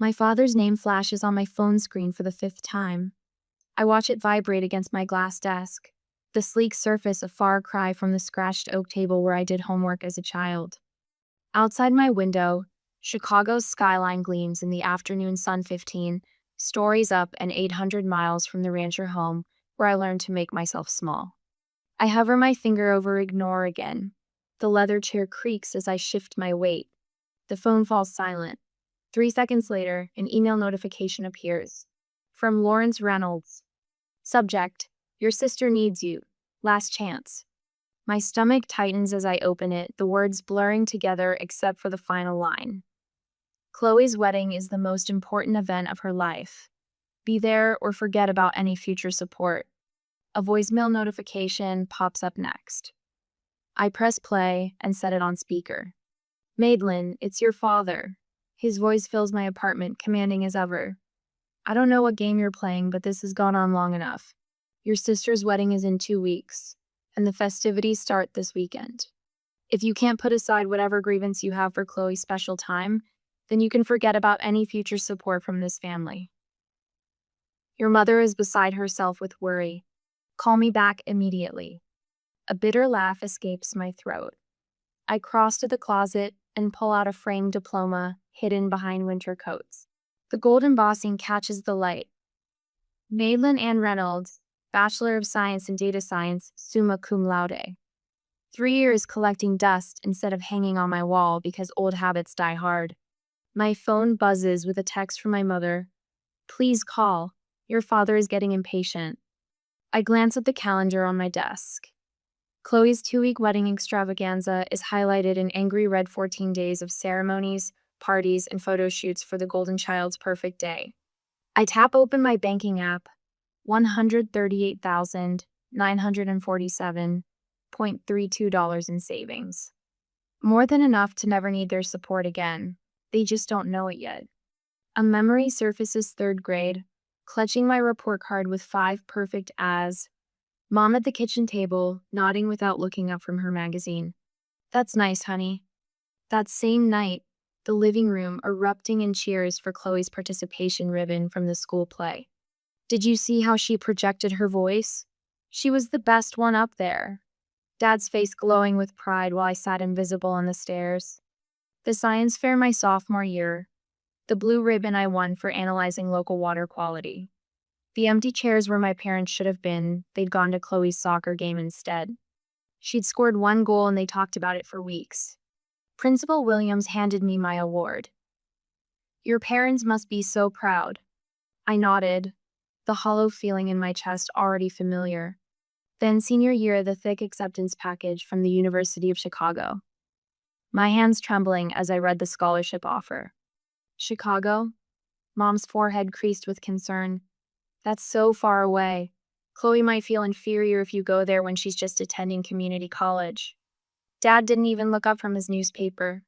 My father's name flashes on my phone screen for the fifth time. I watch it vibrate against my glass desk, the sleek surface a far cry from the scratched oak table where I did homework as a child. Outside my window, Chicago's skyline gleams in the afternoon sun 15, stories up and 800 miles from the rancher home where I learned to make myself small. I hover my finger over ignore again. The leather chair creaks as I shift my weight. The phone falls silent. 3 seconds later, an email notification appears. From Lawrence Reynolds. Subject: Your sister needs you. Last chance. My stomach tightens as I open it, the words blurring together except for the final line. Chloe's wedding is the most important event of her life. Be there or forget about any future support. A voicemail notification pops up next. I press play and set it on speaker. Madeline, it's your father. His voice fills my apartment, commanding as ever. I don't know what game you're playing, but this has gone on long enough. Your sister's wedding is in 2 weeks, and the festivities start this weekend. If you can't put aside whatever grievance you have for Chloe's special time, then you can forget about any future support from this family. Your mother is beside herself with worry. Call me back immediately. A bitter laugh escapes my throat. I cross to the closet and pull out a framed diploma hidden behind winter coats. The gold embossing catches the light. Madeline Ann Reynolds, Bachelor of Science in Data Science, summa cum laude. 3 years collecting dust instead of hanging on my wall because old habits die hard. My phone buzzes with a text from my mother. Please call. Your father is getting impatient. I glance at the calendar on my desk. Chloe's 2-week wedding extravaganza is highlighted in angry red 14 days of ceremonies, parties, and photo shoots for the golden child's perfect day. I tap open my banking app. $138,947.32 in savings. More than enough to never need their support again. They just don't know it yet. A memory surfaces 3rd grade, clutching my report card with 5 perfect as. Mom at the kitchen table, nodding without looking up from her magazine. That's nice, honey. That same night, the living room erupting in cheers for Chloe's participation ribbon from the school play. Did you see how she projected her voice? She was the best one up there. Dad's face glowing with pride while I sat invisible on the stairs. The science fair my sophomore year. The blue ribbon I won for analyzing local water quality. The empty chairs where my parents should have been, they'd gone to Chloe's soccer game instead. She'd scored 1 goal and they talked about it for weeks. Principal Williams handed me my award. Your parents must be so proud. I nodded, the hollow feeling in my chest already familiar. Then senior year, the thick acceptance package from the University of Chicago. My hands trembling as I read the scholarship offer. Chicago? Mom's forehead creased with concern. That's so far away. Chloe might feel inferior if you go there when she's just attending community college. Dad didn't even look up from his newspaper.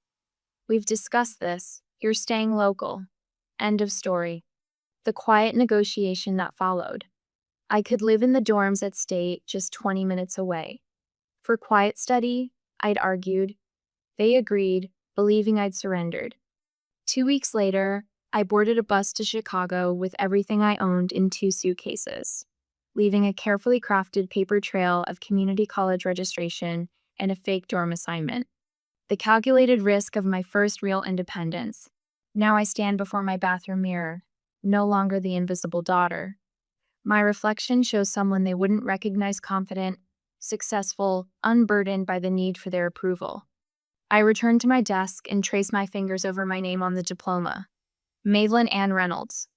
We've discussed this. You're staying local. End of story. The quiet negotiation that followed. I could live in the dorms at State, just 20 minutes away. For quiet study, I'd argued. They agreed, believing I'd surrendered. 2 weeks later, I boarded a bus to Chicago with everything I owned in 2 suitcases, leaving a carefully crafted paper trail of community college registration and a fake dorm assignment. The calculated risk of my first real independence. Now I stand before my bathroom mirror, no longer the invisible daughter. My reflection shows someone they wouldn't recognize confident, successful, unburdened by the need for their approval. I return to my desk and trace my fingers over my name on the diploma. Madeline Ann Reynolds,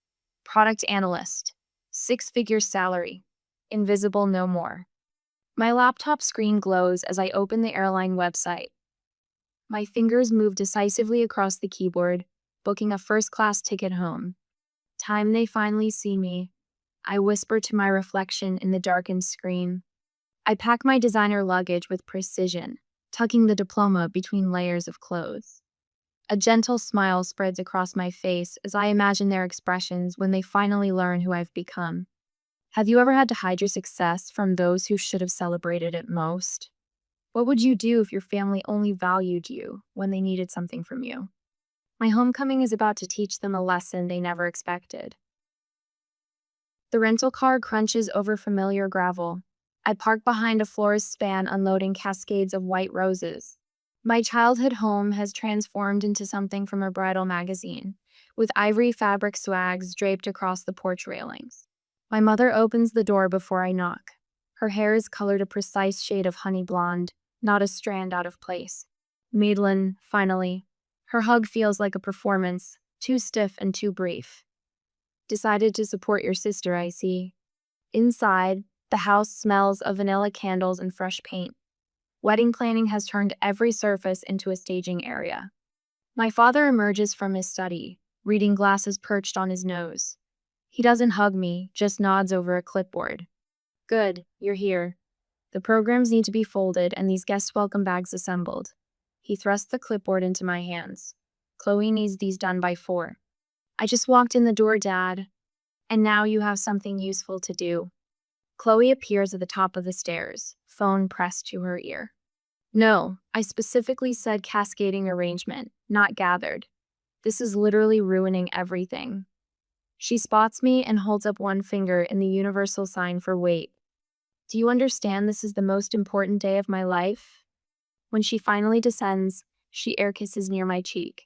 product analyst, 6-figure salary, invisible no more. My laptop screen glows as I open the airline website. My fingers move decisively across the keyboard, booking a first-class ticket home. Time they finally see me, I whisper to my reflection in the darkened screen. I pack my designer luggage with precision, tucking the diploma between layers of clothes. A gentle smile spreads across my face as I imagine their expressions when they finally learn who I've become. Have you ever had to hide your success from those who should have celebrated it most? What would you do if your family only valued you when they needed something from you? My homecoming is about to teach them a lesson they never expected. The rental car crunches over familiar gravel. I park behind a florist's span unloading cascades of white roses. My childhood home has transformed into something from a bridal magazine, with ivory fabric swags draped across the porch railings. My mother opens the door before I knock. Her hair is colored a precise shade of honey blonde, not a strand out of place. Madeline, finally. Her hug feels like a performance, too stiff and too brief. Decided to support your sister, I see. Inside, the house smells of vanilla candles and fresh paint. Wedding planning has turned every surface into a staging area. My father emerges from his study, reading glasses perched on his nose. He doesn't hug me, just nods over a clipboard. Good, you're here. The programs need to be folded and these guest welcome bags assembled. He thrusts the clipboard into my hands. Chloe needs these done by 4. I just walked in the door, Dad. And now you have something useful to do. Chloe appears at the top of the stairs, phone pressed to her ear. No, I specifically said cascading arrangement, not gathered. This is literally ruining everything. She spots me and holds up one finger in the universal sign for wait. Do you understand this is the most important day of my life? When she finally descends, she air kisses near my cheek.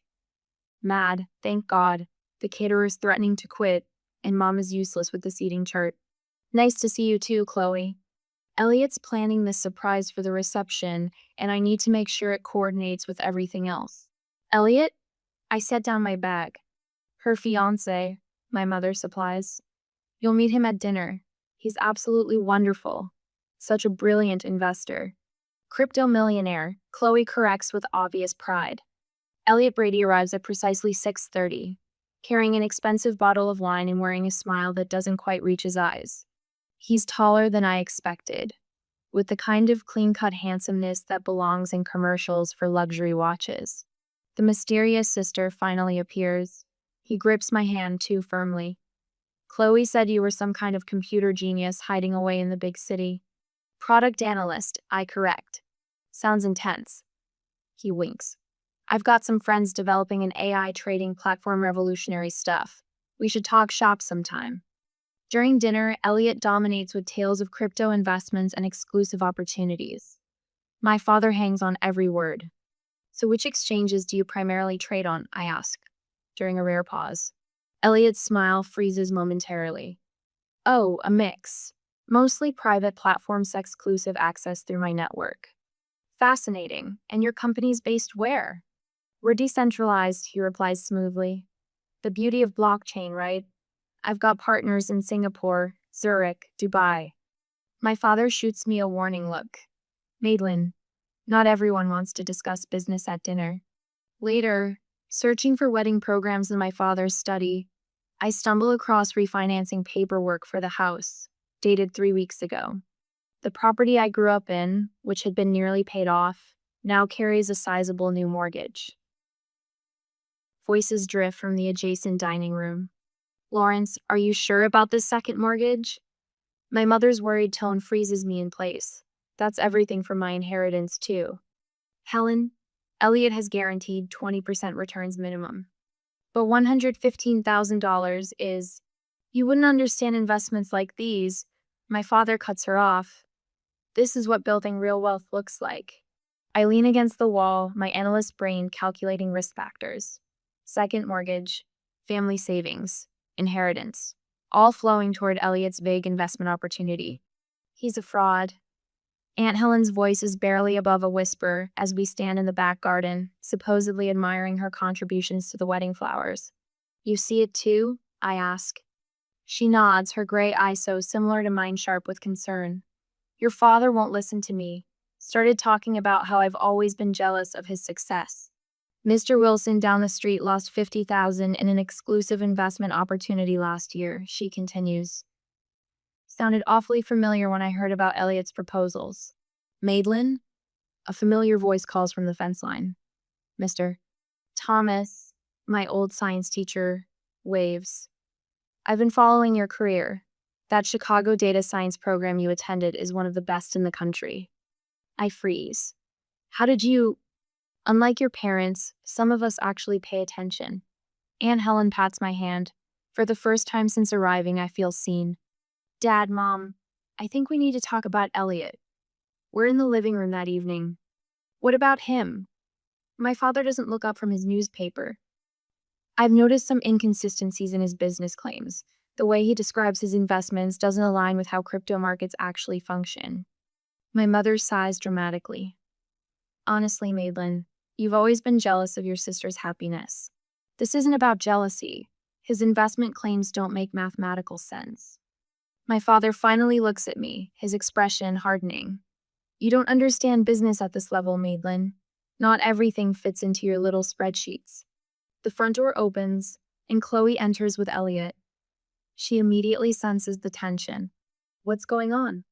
Mad, thank God. The caterer's threatening to quit, and Mom is useless with the seating chart. Nice to see you too, Chloe. Elliot's planning this surprise for the reception, and I need to make sure it coordinates with everything else. Elliot? I set down my bag. Her fiancé, my mother supplies. You'll meet him at dinner. He's absolutely wonderful. Such a brilliant investor. Crypto millionaire, Chloe corrects with obvious pride. Elliot Brady arrives at precisely 6:30, carrying an expensive bottle of wine and wearing a smile that doesn't quite reach his eyes. He's taller than I expected, with the kind of clean-cut handsomeness that belongs in commercials for luxury watches. The mysterious sister finally appears. He grips my hand too firmly. Chloe said you were some kind of computer genius hiding away in the big city. Product analyst, I correct. Sounds intense. He winks. I've got some friends developing an AI trading platform, revolutionary stuff. We should talk shop sometime. During dinner, Elliot dominates with tales of crypto investments and exclusive opportunities. My father hangs on every word. So which exchanges do you primarily trade on? I ask, during a rare pause. Elliot's smile freezes momentarily. Oh, a mix. Mostly private platforms, exclusive access through my network. Fascinating. And your company's based where? We're decentralized, he replies smoothly. The beauty of blockchain, right? I've got partners in Singapore, Zurich, Dubai. My father shoots me a warning look. Madeline, not everyone wants to discuss business at dinner. Later, searching for wedding programs in my father's study, I stumble across refinancing paperwork for the house, dated 3 weeks ago. The property I grew up in, which had been nearly paid off, now carries a sizable new mortgage. Voices drift from the adjacent dining room. Lawrence, are you sure about this second mortgage? My mother's worried tone freezes me in place. That's everything from my inheritance, too. Helen, Elliot has guaranteed 20% returns minimum. But $115,000 is... You wouldn't understand investments like these. My father cuts her off. This is what building real wealth looks like. I lean against the wall, my analyst brain calculating risk factors. Second mortgage, family savings, inheritance, all flowing toward Elliot's vague investment opportunity. He's a fraud. Aunt Helen's voice is barely above a whisper as we stand in the back garden, supposedly admiring her contributions to the wedding flowers. You see it too? I ask. She nods, her gray eyes so similar to mine sharp with concern. Your father won't listen to me. Started talking about how I've always been jealous of his success. Mr. Wilson down the street lost $50,000 in an exclusive investment opportunity last year, she continues. Sounded awfully familiar when I heard about Elliot's proposals. Madeline? A familiar voice calls from the fence line. Mr. Thomas, my old science teacher, waves. I've been following your career. That Chicago data science program you attended is one of the best in the country. I freeze. How did you... Unlike your parents, some of us actually pay attention. Aunt Helen pats my hand. For the first time since arriving, I feel seen. Dad, Mom, I think we need to talk about Elliot. We're in the living room that evening. What about him? My father doesn't look up from his newspaper. I've noticed some inconsistencies in his business claims. The way he describes his investments doesn't align with how crypto markets actually function. My mother sighs dramatically. Honestly, Madeline, you've always been jealous of your sister's happiness. This isn't about jealousy. His investment claims don't make mathematical sense. My father finally looks at me, his expression hardening. You don't understand business at this level, Madeline. Not everything fits into your little spreadsheets. The front door opens, and Chloe enters with Elliot. She immediately senses the tension. What's going on?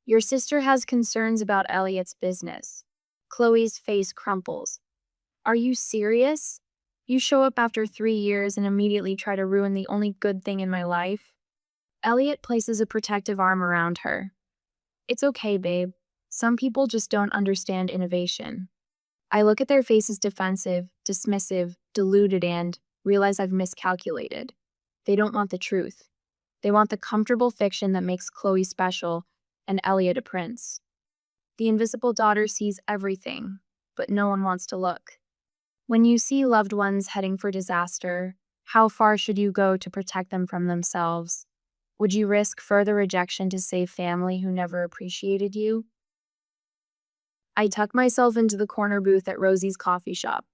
Your sister has concerns about Elliot's business. Chloe's face crumples. Are you serious? You show up after 3 years and immediately try to ruin the only good thing in my life? Elliot places a protective arm around her. It's okay, babe. Some people just don't understand innovation. I look at their faces defensive, dismissive, deluded, and realize I've miscalculated. They don't want the truth. They want the comfortable fiction that makes Chloe special and Elliot a prince. The invisible daughter sees everything, but no one wants to look. When you see loved ones heading for disaster, how far should you go to protect them from themselves? Would you risk further rejection to save family who never appreciated you? I tuck myself into the corner booth at Rosie's coffee shop,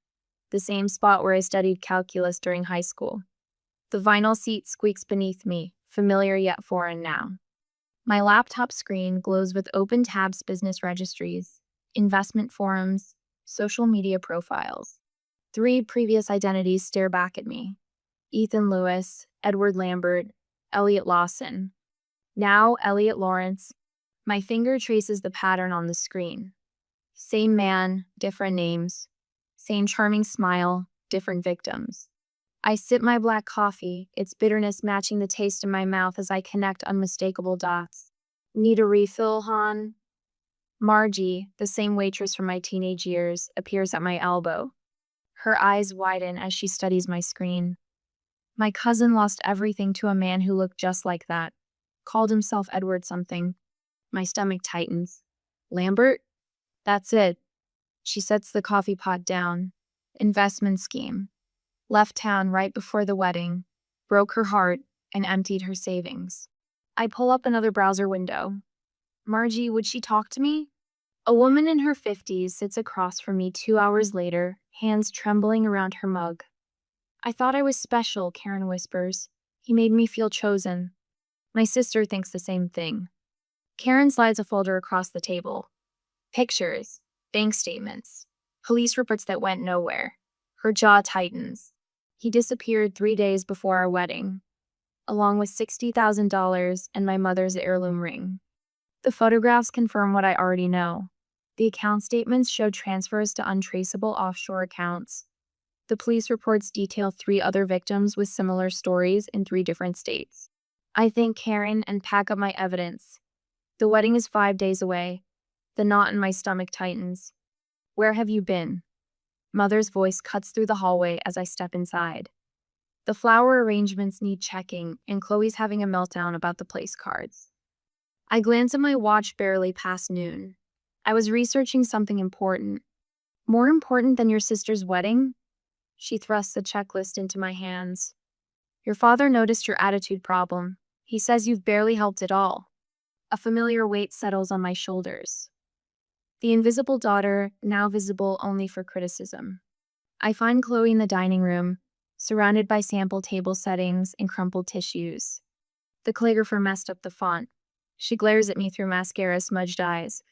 the same spot where I studied calculus during high school. The vinyl seat squeaks beneath me, familiar yet foreign now. My laptop screen glows with open tabs, business registries, investment forums, social media profiles. 3 previous identities stare back at me. Ethan Lewis, Edward Lambert, Elliot Lawson. Now Elliot Lawrence. My finger traces the pattern on the screen. Same man, different names. Same charming smile, different victims. I sip my black coffee, its bitterness matching the taste in my mouth as I connect unmistakable dots. Need a refill, hon? Margie, the same waitress from my teenage years, appears at my elbow. Her eyes widen as she studies my screen. My cousin lost everything to a man who looked just like that. Called himself Edward something. My stomach tightens. Lambert? That's it. She sets the coffee pot down. Investment scheme. Left town right before the wedding. Broke her heart and emptied her savings. I pull up another browser window. Margie, would she talk to me? A woman in her 50s sits across from me 2 hours later, hands trembling around her mug. I thought I was special, Karen whispers. He made me feel chosen. My sister thinks the same thing. Karen slides a folder across the table. Pictures, bank statements, police reports that went nowhere. Her jaw tightens. He disappeared 3 days before our wedding, along with $60,000 and my mother's heirloom ring. The photographs confirm what I already know. The account statements show transfers to untraceable offshore accounts. The police reports detail 3 other victims with similar stories in 3 different states. I thank Karen and pack up my evidence. The wedding is 5 days away. The knot in my stomach tightens. Where have you been? Mother's voice cuts through the hallway as I step inside. The flower arrangements need checking, and Chloe's having a meltdown about the place cards. I glance at my watch barely past noon. I was researching something important. More important than your sister's wedding? She thrusts a checklist into my hands. Your father noticed your attitude problem. He says you've barely helped at all. A familiar weight settles on my shoulders. The invisible daughter, now visible only for criticism. I find Chloe in the dining room, surrounded by sample table settings and crumpled tissues. The calligrapher messed up the font. She glares at me through mascara-smudged eyes.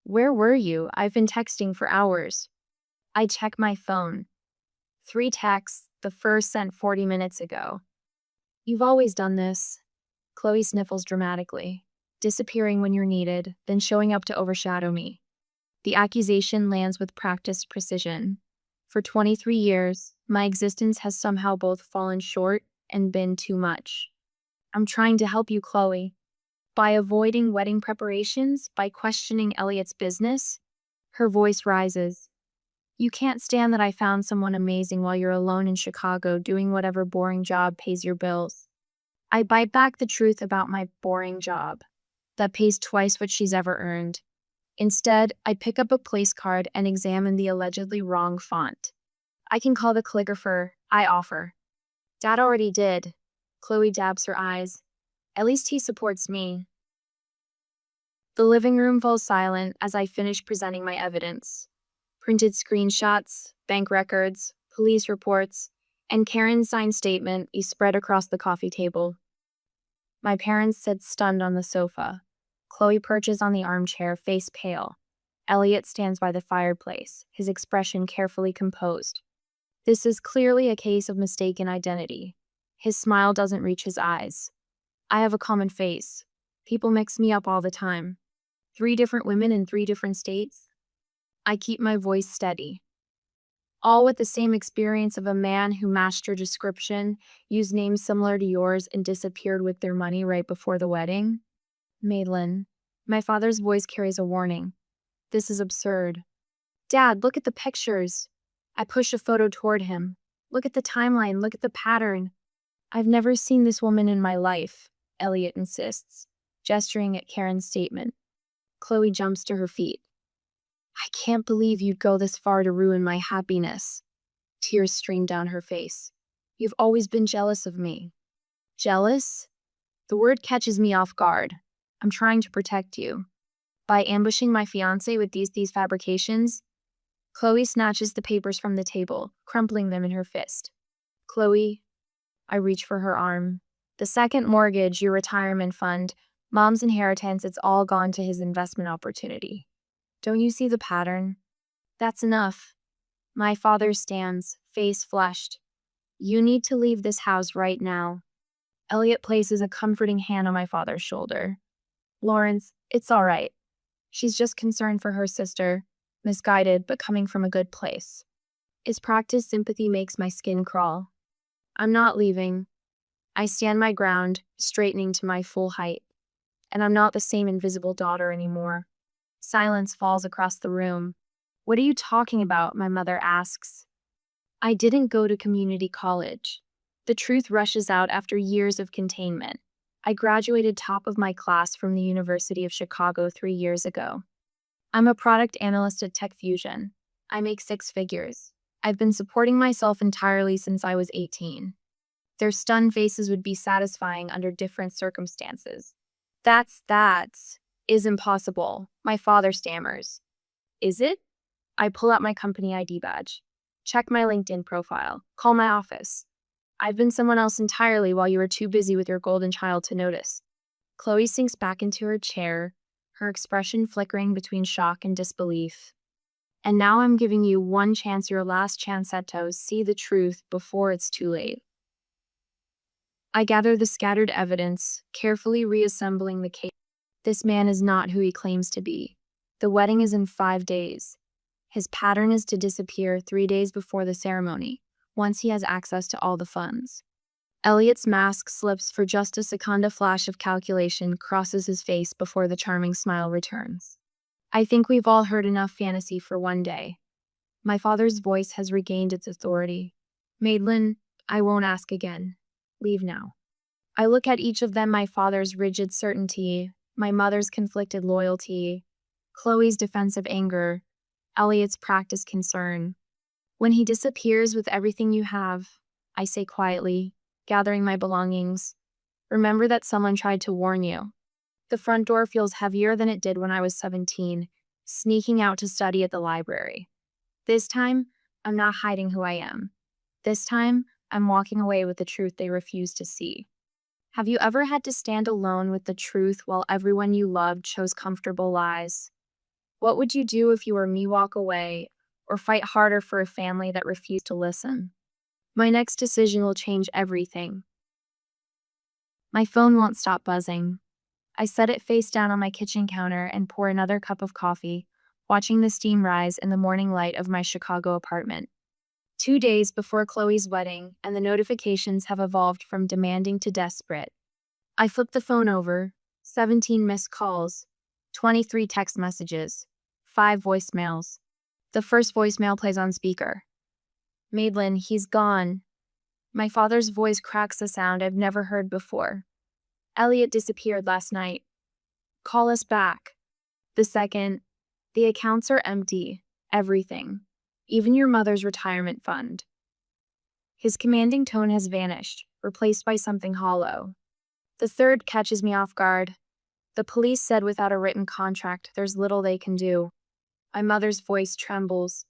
Where were you? I've been texting for hours. I check my phone. 3 texts, the first sent 40 minutes ago. You've always done this. Chloe sniffles dramatically, disappearing when you're needed, then showing up to overshadow me. The accusation lands with practiced precision. For 23 years, my existence has somehow both fallen short and been too much. I'm trying to help you, Chloe. By avoiding wedding preparations, by questioning Elliot's business. Her voice rises. You can't stand that I found someone amazing while you're alone in Chicago doing whatever boring job pays your bills. I bite back the truth about my boring job that pays twice what she's ever earned. Instead, I pick up a place card and examine the allegedly wrong font. I can call the calligrapher, I offer. Dad already did. Chloe dabs her eyes. At least he supports me. The living room falls silent as I finish presenting my evidence. Printed screenshots, bank records, police reports, and Karen's signed statement is spread across the coffee table. My parents sit stunned on the sofa. Chloe perches on the armchair, face pale. Elliot stands by the fireplace, his expression carefully composed. This is clearly a case of mistaken identity. His smile doesn't reach his eyes. I have a common face. People mix me up all the time. 3 different women in 3 different states. I keep my voice steady. All with the same experience of a man who matched your description, used names similar to yours, and disappeared with their money right before the wedding. Madeline, my father's voice carries a warning. This is absurd. Dad, look at the pictures. I push a photo toward him. Look at the timeline, look at the pattern. I've never seen this woman in my life, Elliot insists, gesturing at Karen's statement. Chloe jumps to her feet. I can't believe you'd go this far to ruin my happiness. Tears stream down her face. You've always been jealous of me. Jealous? The word catches me off guard. I'm trying to protect you. By ambushing my fiancé with these fabrications? Chloe snatches the papers from the table, crumpling them in her fist. Chloe, I reach for her arm. The second mortgage, your retirement fund, Mom's inheritance, it's all gone to his investment opportunity. Don't you see the pattern? That's enough. My father stands, face flushed. You need to leave this house right now. Elliot places a comforting hand on my father's shoulder. Lawrence, it's all right. She's just concerned for her sister, misguided but coming from a good place. His practiced sympathy makes my skin crawl. I'm not leaving. I stand my ground, straightening to my full height. And I'm not the same invisible daughter anymore. Silence falls across the room. What are you talking about? My mother asks. I didn't go to community college. The truth rushes out after years of containment. I graduated top of my class from the University of Chicago 3 years ago. I'm a product analyst at Tech Fusion. I make 6 figures. I've been supporting myself entirely since I was 18. Their stunned faces would be satisfying under different circumstances. That is impossible, my father stammers. Is it? I pull out my company ID badge. Check my LinkedIn profile. Call my office. I've been someone else entirely while you were too busy with your golden child to notice. Chloe sinks back into her chair, her expression flickering between shock and disbelief. And now I'm giving you one chance, your last chance to see the truth before it's too late. I gather the scattered evidence, carefully reassembling the case. This man is not who he claims to be. The wedding is in 5 days. His pattern is to disappear 3 days before the ceremony, once he has access to all the funds. Elliot's mask slips for just a second. A flash of calculation crosses his face before the charming smile returns. I think we've all heard enough fantasy for one day. My father's voice has regained its authority. Madeline, I won't ask again. Leave now. I look at each of them, my father's rigid certainty, my mother's conflicted loyalty, Chloe's defensive anger, Elliot's practiced concern. When he disappears with everything you have, I say quietly, gathering my belongings, remember that someone tried to warn you. The front door feels heavier than it did when I was 17, sneaking out to study at the library. This time, I'm not hiding who I am. This time, I'm walking away with the truth they refuse to see. Have you ever had to stand alone with the truth while everyone you loved chose comfortable lies? What would you do if you were me? Walk away, or fight harder for a family that refused to listen? My next decision will change everything. My phone won't stop buzzing. I set it face down on my kitchen counter and pour another cup of coffee, watching the steam rise in the morning light of my Chicago apartment. 2 days before Chloe's wedding, and the notifications have evolved from demanding to desperate. I flip the phone over, 17 missed calls, 23 text messages, 5 voicemails. The first voicemail plays on speaker. Madeline, he's gone. My father's voice cracks a sound I've never heard before. Elliot disappeared last night. Call us back. The second, the accounts are empty. Everything. Even your mother's retirement fund. His commanding tone has vanished, replaced by something hollow. The third catches me off guard. The police said without a written contract, there's little they can do. My mother's voice trembles.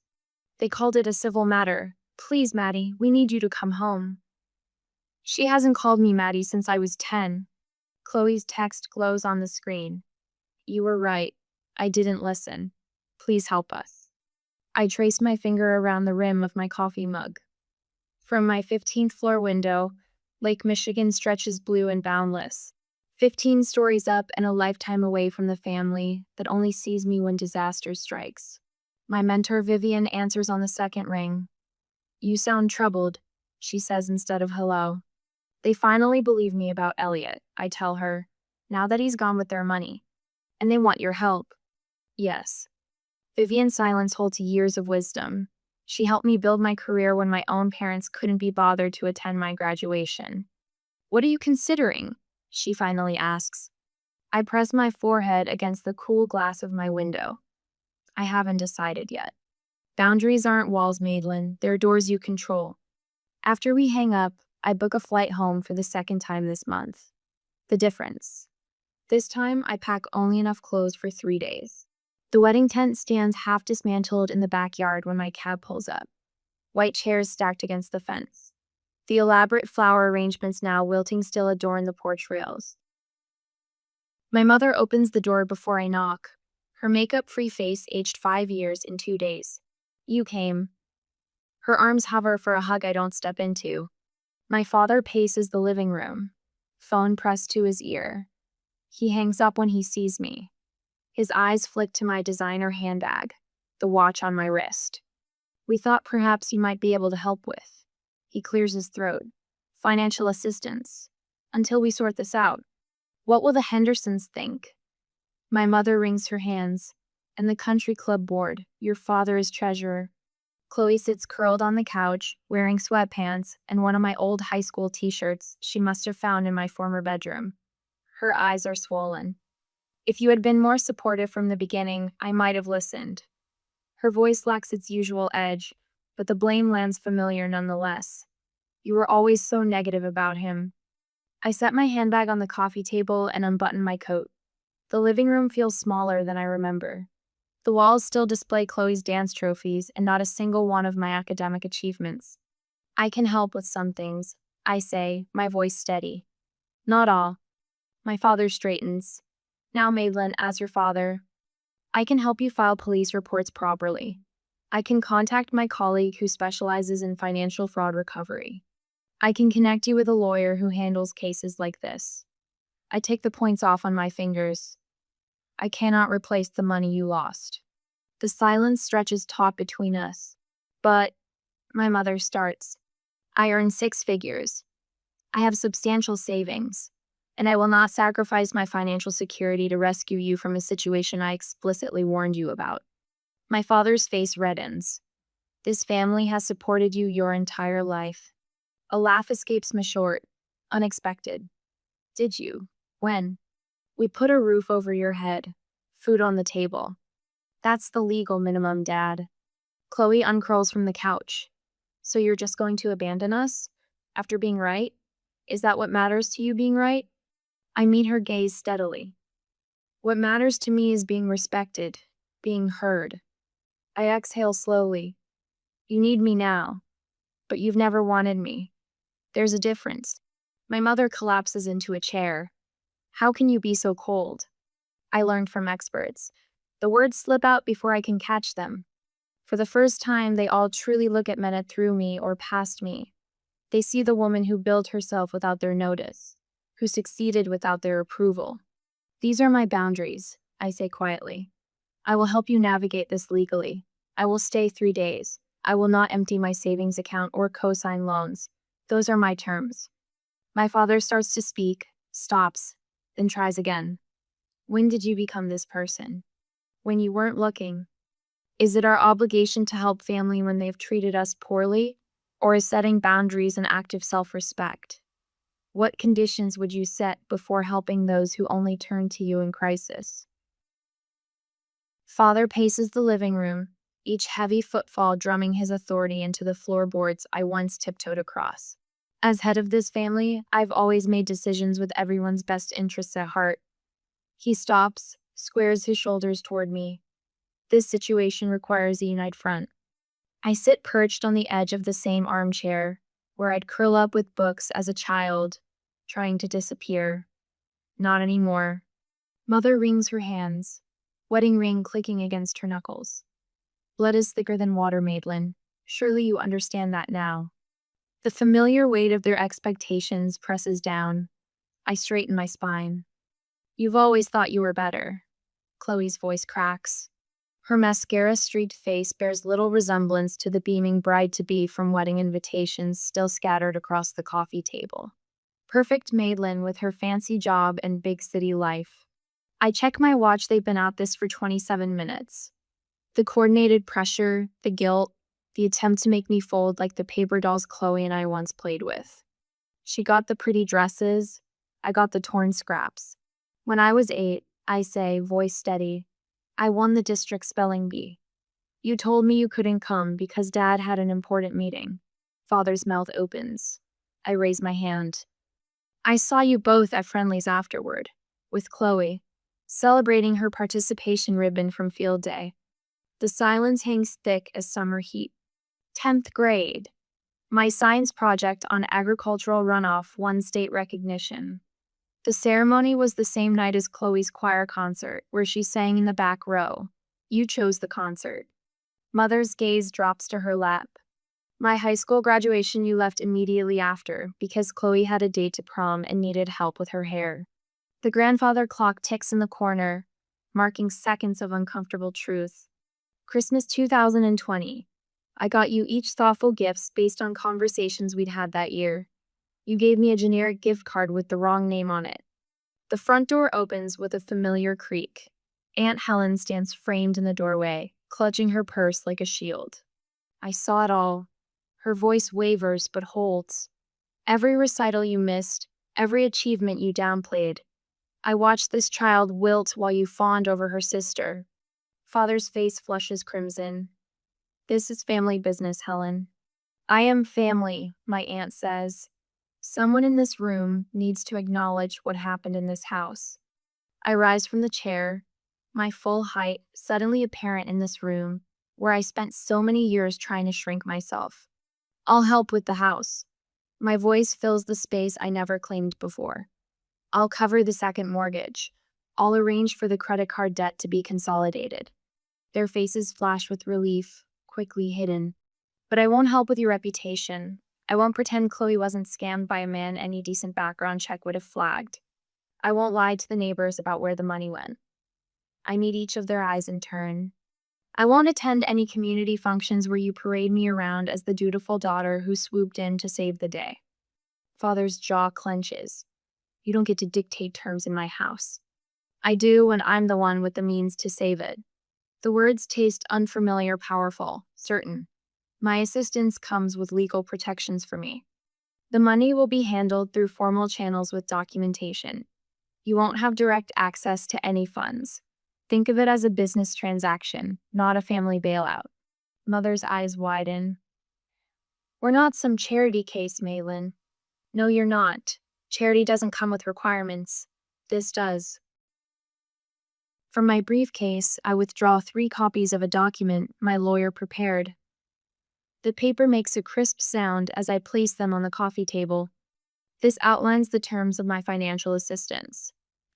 They called it a civil matter. Please, Maddie, we need you to come home. She hasn't called me Maddie since I was 10. Chloe's text glows on the screen. You were right. I didn't listen. Please help us. I trace my finger around the rim of my coffee mug. From my 15th floor window, Lake Michigan stretches blue and boundless. 15 stories up and a lifetime away from the family that only sees me when disaster strikes. My mentor Vivian answers on the second ring. You sound troubled, she says instead of hello. They finally believe me about Elliot, I tell her, now that he's gone with their money. And they want your help. Yes. Vivian's silence holds years of wisdom. She helped me build my career when my own parents couldn't be bothered to attend my graduation. What are you considering? She finally asks. I press my forehead against the cool glass of my window. I haven't decided yet. Boundaries aren't walls, Madeline. They're doors you control. After we hang up, I book a flight home for the second time this month. The difference. This time, I pack only enough clothes for 3 days. The wedding tent stands half dismantled in the backyard when my cab pulls up. White chairs stacked against the fence. The elaborate flower arrangements now wilting still adorn the porch rails. My mother opens the door before I knock. Her makeup-free face aged 5 years in 2 days. You came. Her arms hover for a hug I don't step into. My father paces the living room, phone pressed to his ear. He hangs up when he sees me. His eyes flick to my designer handbag, the watch on my wrist. We thought perhaps you might be able to help with. He clears his throat. Financial assistance. Until we sort this out. What will the Hendersons think? My mother wrings her hands. And the country club board. Your father is treasurer. Chloe sits curled on the couch, wearing sweatpants and one of my old high school t-shirts she must have found in my former bedroom. Her eyes are swollen. If you had been more supportive from the beginning, I might have listened. Her voice lacks its usual edge, but the blame lands familiar nonetheless. You were always so negative about him. I set my handbag on the coffee table and unbutton my coat. The living room feels smaller than I remember. The walls still display Chloe's dance trophies and not a single one of my academic achievements. I can help with some things, I say, my voice steady. Not all. My father straightens. Now, Madeline, as your father, I can help you file police reports properly. I can contact my colleague who specializes in financial fraud recovery. I can connect you with a lawyer who handles cases like this. I take the points off on my fingers. I cannot replace the money you lost. The silence stretches taut between us. But, my mother starts. I earn 6 figures. I have substantial savings. And I will not sacrifice my financial security to rescue you from a situation I explicitly warned you about. My father's face reddens. This family has supported you your entire life. A laugh escapes me short. Unexpected. Did you? When? We put a roof over your head. Food on the table. That's the legal minimum, Dad. Chloe uncurls from the couch. So you're just going to abandon us? After being right? Is that what matters to you, being right? I meet her gaze steadily. What matters to me is being respected, being heard. I exhale slowly. You need me now, but you've never wanted me. There's a difference. My mother collapses into a chair. How can you be so cold? I learned from experts. The words slip out before I can catch them. For the first time, they all truly look at Mena through me or past me. They see the woman who built herself without their notice, who succeeded without their approval. These are my boundaries, I say quietly. I will help you navigate this legally. I will stay 3 days. I will not empty my savings account or co-sign loans. Those are my terms. My father starts to speak, stops, then tries again. When did you become this person? When you weren't looking. Is it our obligation to help family when they've treated us poorly? Or is setting boundaries an act of self respect? What conditions would you set before helping those who only turn to you in crisis? Father paces the living room, each heavy footfall drumming his authority into the floorboards I once tiptoed across. As head of this family, I've always made decisions with everyone's best interests at heart. He stops, squares his shoulders toward me. This situation requires a united front. I sit perched on the edge of the same armchair, where I'd curl up with books as a child, trying to disappear. Not anymore. Mother wrings her hands, wedding ring clicking against her knuckles. Blood is thicker than water, Madeline. Surely you understand that now. The familiar weight of their expectations presses down. I straighten my spine. You've always thought you were better. Chloe's voice cracks. Her mascara-streaked face bears little resemblance to the beaming bride-to-be from wedding invitations still scattered across the coffee table. Perfect Madeline with her fancy job and big city life. I check my watch. They've been at this for 27 minutes. The coordinated pressure, the guilt, the attempt to make me fold like the paper dolls Chloe and I once played with. She got the pretty dresses. I got the torn scraps. When I was 8, I say, voice steady, I won the district spelling bee. You told me you couldn't come because Dad had an important meeting. Father's mouth opens. I raise my hand. I saw you both at Friendly's afterward, with Chloe, celebrating her participation ribbon from field day. The silence hangs thick as summer heat. 10th grade. My science project on agricultural runoff won state recognition. The ceremony was the same night as Chloe's choir concert, where she sang in the back row. You chose the concert. Mother's gaze drops to her lap. My high school graduation you left immediately after, because Chloe had a date to prom and needed help with her hair. The grandfather clock ticks in the corner, marking seconds of uncomfortable truth. Christmas 2020. I got you each thoughtful gifts based on conversations we'd had that year. You gave me a generic gift card with the wrong name on it. The front door opens with a familiar creak. Aunt Helen stands framed in the doorway, clutching her purse like a shield. I saw it all. Her voice wavers but holds. Every recital you missed, every achievement you downplayed. I watched this child wilt while you fawned over her sister. Father's face flushes crimson. This is family business, Helen. I am family, my aunt says. Someone in this room needs to acknowledge what happened in this house. I rise from the chair, my full height suddenly apparent in this room, where I spent so many years trying to shrink myself. I'll help with the house. My voice fills the space I never claimed before. I'll cover the second mortgage. I'll arrange for the credit card debt to be consolidated. Their faces flash with relief, quickly hidden. But I won't help with your reputation. I won't pretend Chloe wasn't scammed by a man any decent background check would have flagged. I won't lie to the neighbors about where the money went. I meet each of their eyes in turn. I won't attend any community functions where you parade me around as the dutiful daughter who swooped in to save the day. Father's jaw clenches. You don't get to dictate terms in my house. I do when I'm the one with the means to save it. The words taste unfamiliar, powerful, certain. My assistance comes with legal protections for me. The money will be handled through formal channels with documentation. You won't have direct access to any funds. Think of it as a business transaction, not a family bailout. Mother's eyes widen. We're not some charity case, Maylin. No, you're not. Charity doesn't come with requirements. This does. From my briefcase, I withdraw 3 copies of a document my lawyer prepared. The paper makes a crisp sound as I place them on the coffee table. This outlines the terms of my financial assistance.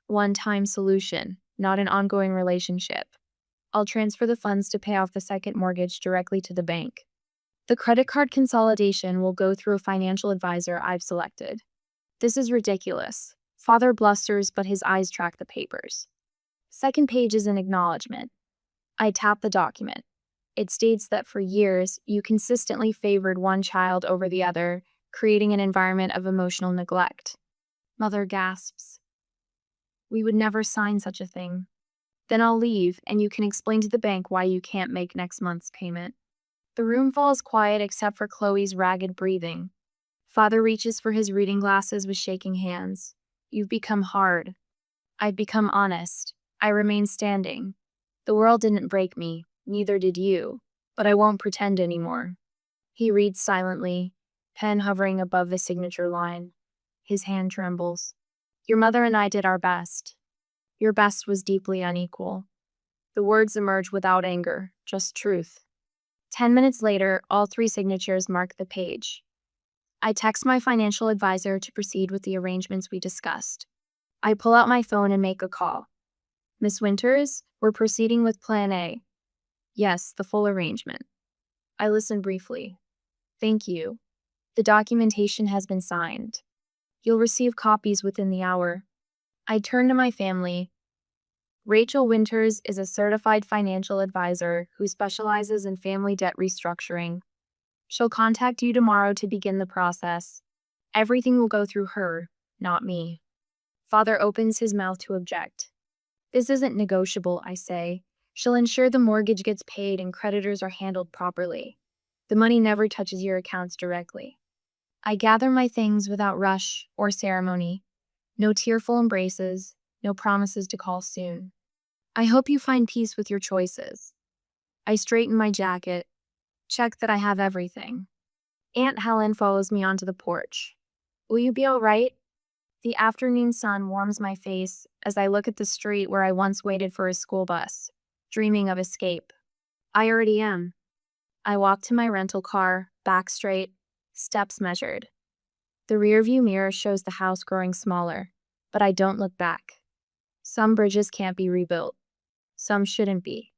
One-time solution, not an ongoing relationship. I'll transfer the funds to pay off the second mortgage directly to the bank. The credit card consolidation will go through a financial advisor I've selected. This is ridiculous. Father blusters, but his eyes track the papers. Second page is an acknowledgement. I tap the document. It states that for years, you consistently favored one child over the other, creating an environment of emotional neglect. Mother gasps. We would never sign such a thing. Then I'll leave, and you can explain to the bank why you can't make next month's payment. The room falls quiet except for Chloe's ragged breathing. Father reaches for his reading glasses with shaking hands. You've become hard. I've become honest. I remain standing. The world didn't break me, neither did you, but I won't pretend anymore. He reads silently, pen hovering above the signature line. His hand trembles. Your mother and I did our best. Your best was deeply unequal. The words emerge without anger, just truth. 10 minutes later, all three signatures mark the page. I text my financial advisor to proceed with the arrangements we discussed. I pull out my phone and make a call. Miss Winters, we're proceeding with Plan A. Yes, the full arrangement. I listen briefly. Thank you. The documentation has been signed. You'll receive copies within the hour. I turn to my family. Rachel Winters is a certified financial advisor who specializes in family debt restructuring. She'll contact you tomorrow to begin the process. Everything will go through her, not me. Father opens his mouth to object. This isn't negotiable, I say. She'll ensure the mortgage gets paid and creditors are handled properly. The money never touches your accounts directly. I gather my things without rush or ceremony. No tearful embraces, no promises to call soon. I hope you find peace with your choices. I straighten my jacket, check that I have everything. Aunt Helen follows me onto the porch. Will you be all right? The afternoon sun warms my face as I look at the street where I once waited for a school bus, dreaming of escape. I already am. I walk to my rental car, back straight, steps measured. The rearview mirror shows the house growing smaller, but I don't look back. Some bridges can't be rebuilt. Some shouldn't be.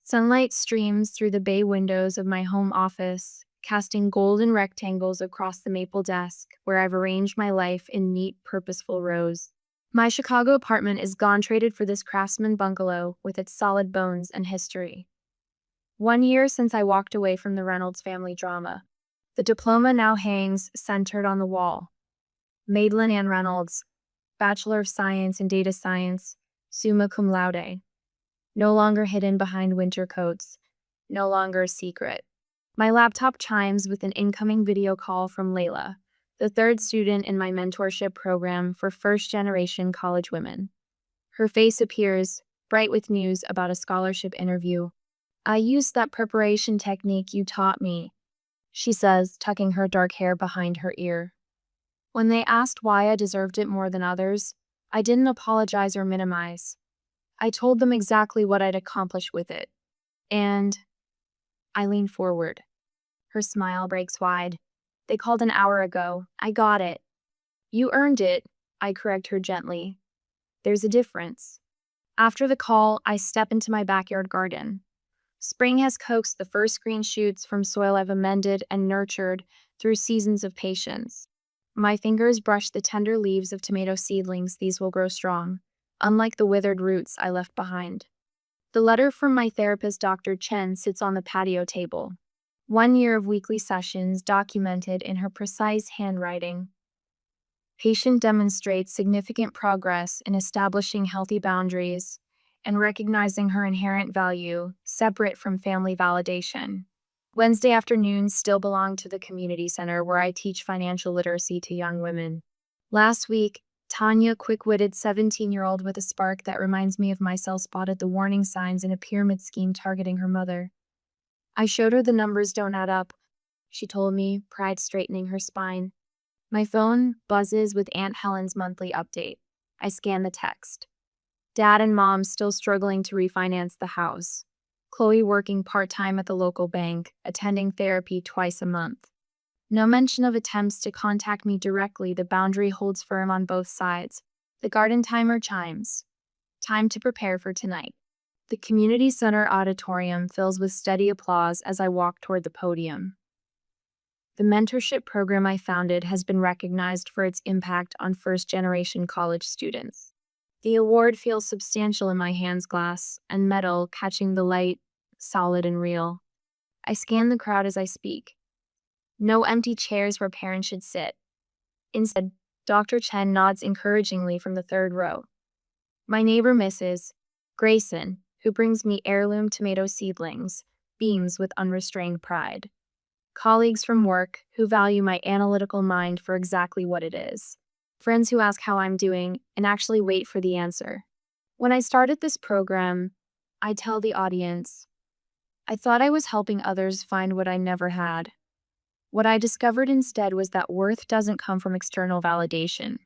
Sunlight streams through the bay windows of my home office, casting golden rectangles across the maple desk where I've arranged my life in neat, purposeful rows. My Chicago apartment is gone traded for this craftsman bungalow with its solid bones and history. 1 year since I walked away from the Reynolds family drama. The diploma now hangs centered on the wall. Madeline Ann Reynolds, Bachelor of Science in Data Science, summa cum laude. No longer hidden behind winter coats, no longer a secret. My laptop chimes with an incoming video call from Layla, the third student in my mentorship program for first-generation college women. Her face appears, bright with news about a scholarship interview. I used that preparation technique you taught me, she says, tucking her dark hair behind her ear. When they asked why I deserved it more than others, I didn't apologize or minimize. I told them exactly what I'd accomplished with it. And I lean forward. Her smile breaks wide. They called an hour ago. I got it. You earned it, I correct her gently. There's a difference. After the call, I step into my backyard garden. Spring has coaxed the first green shoots from soil I've amended and nurtured through seasons of patience. My fingers brush the tender leaves of tomato seedlings. These will grow strong, unlike the withered roots I left behind. The letter from my therapist, Dr. Chen, sits on the patio table. 1 year of weekly sessions documented in her precise handwriting. Patient demonstrates significant progress in establishing healthy boundaries and recognizing her inherent value, separate from family validation. Wednesday afternoons still belong to the community center where I teach financial literacy to young women. Last week, Tanya, quick-witted 17-year-old with a spark that reminds me of myself, spotted the warning signs in a pyramid scheme targeting her mother. I showed her the numbers don't add up, she told me, pride straightening her spine. My phone buzzes with Aunt Helen's monthly update. I scan the text. Dad and Mom still struggling to refinance the house. Chloe working part-time at the local bank, attending therapy twice a month. No mention of attempts to contact me directly. The boundary holds firm on both sides. The garden timer chimes. Time to prepare for tonight. The community center auditorium fills with steady applause as I walk toward the podium. The mentorship program I founded has been recognized for its impact on first-generation college students. The award feels substantial in my hands, glass and metal catching the light, solid and real. I scan the crowd as I speak. No empty chairs where parents should sit. Instead, Dr. Chen nods encouragingly from the third row. My neighbor Mrs. Grayson, who brings me heirloom tomato seedlings, beams with unrestrained pride. Colleagues from work who value my analytical mind for exactly what it is. Friends who ask how I'm doing and actually wait for the answer. When I started this program, I tell the audience, I thought I was helping others find what I never had. What I discovered instead was that worth doesn't come from external validation.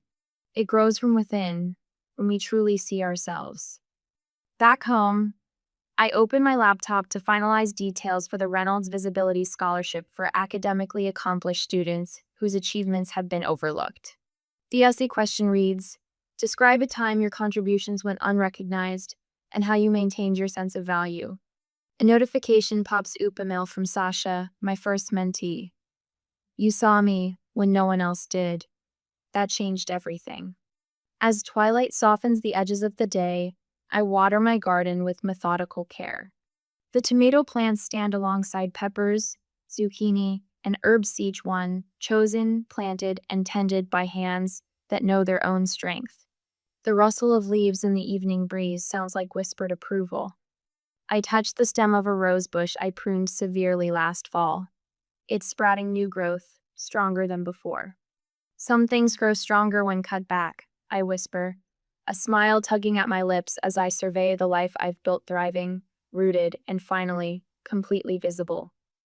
It grows from within, when we truly see ourselves. Back home, I open my laptop to finalize details for the Reynolds Visibility Scholarship for academically accomplished students whose achievements have been overlooked. The essay question reads, describe a time your contributions went unrecognized and how you maintained your sense of value. A notification pops up, a mail from Sasha, my first mentee. You saw me when no one else did. That changed everything. As twilight softens the edges of the day, I water my garden with methodical care. The tomato plants stand alongside peppers, zucchini, and herbs, each one chosen, planted, and tended by hands that know their own strength. The rustle of leaves in the evening breeze sounds like whispered approval. I touch the stem of a rose bush I pruned severely last fall. It's sprouting new growth, stronger than before. Some things grow stronger when cut back, I whisper, a smile tugging at my lips as I survey the life I've built, thriving, rooted, and finally, completely visible.